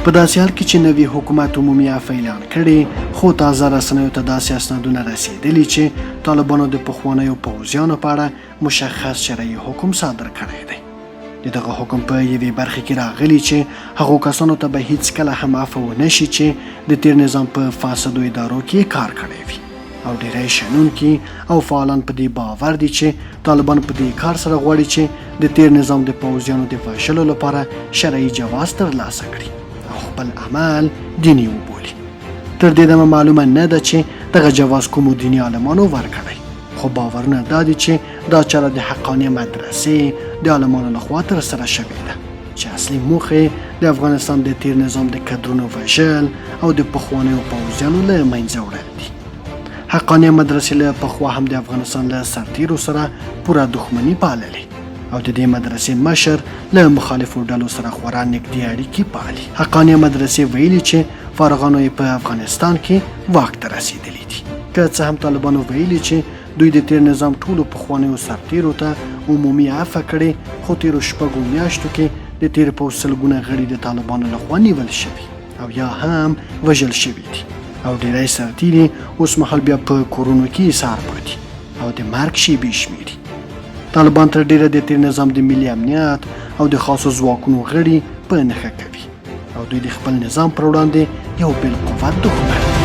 په داسې حال کې چې نوي حکومت عمومي عفو اعلان کړي، خو تازه رسنیو ته داسې اسنادونه رسېدلي چې طالبانو د پخوانیو پوځیانو په اړه مشخص شرعي حکم صادر کړی دی. د دغه حکم په یوې برخه کې راغلي چې هغو کسانو ته به هیڅکله هم عفو ونه شي چې د تیر نظام په فاسدو ادارو کې کار کړی وي، او ډیری شنونکي او فعالان په دې باور دي چې طالبان په دې کار سره غواړي چې د تیر نظام د پوځیانو د وژلو لپاره شرعي جواز ترلاسه کړي او خپل عمل دیني وبولي. تر دې دمه معلومه نه ده چې دغه جواز کومو دیني عالمانو ورکړی، خو باورونه دا دي چې دا چاره د حقانیه مدرسې د عالمانو لخوا ترسره شوې ده چې اصلي موخې د افغانستان د تیر نظام د کدرونو وژل او د پخوانیو پوځیانو له منځه وړل دي. حقانیه مدرسې له پخوا هم د افغانستان له سرتیرو سره پوره دښمني پاللې او د دې مدرسې مشر له مخالفو ډلو سره خورا نږدې اړیکې پالي. حقانیه مدرسې ویلي چې فارغانو یې په افغانستان کې واک ته رسېدلي دي، که څه هم طالبانو ویلي چې دوی د تیر نظام ټولو پخوانیو سرتیرو ته عمومي عفو کړي، خو تیرو شپږو میاشتو کې د تیر پوځ سلګونه غړي د طالبانو لخوا نیول شوي او یا هم وژل شوي دي، او ډیری سرتیري اوس مهال بیا په کورونو کې ایسار پاتې او د مرګ شیبې شمېري. طالبان تر ډیره د تیر نظام د ملي امنیت او د خاصو ځواکونو غړي په نښه کوي او دوی د خپل نظام پر وړاندې یو بالقوت دښمن دي.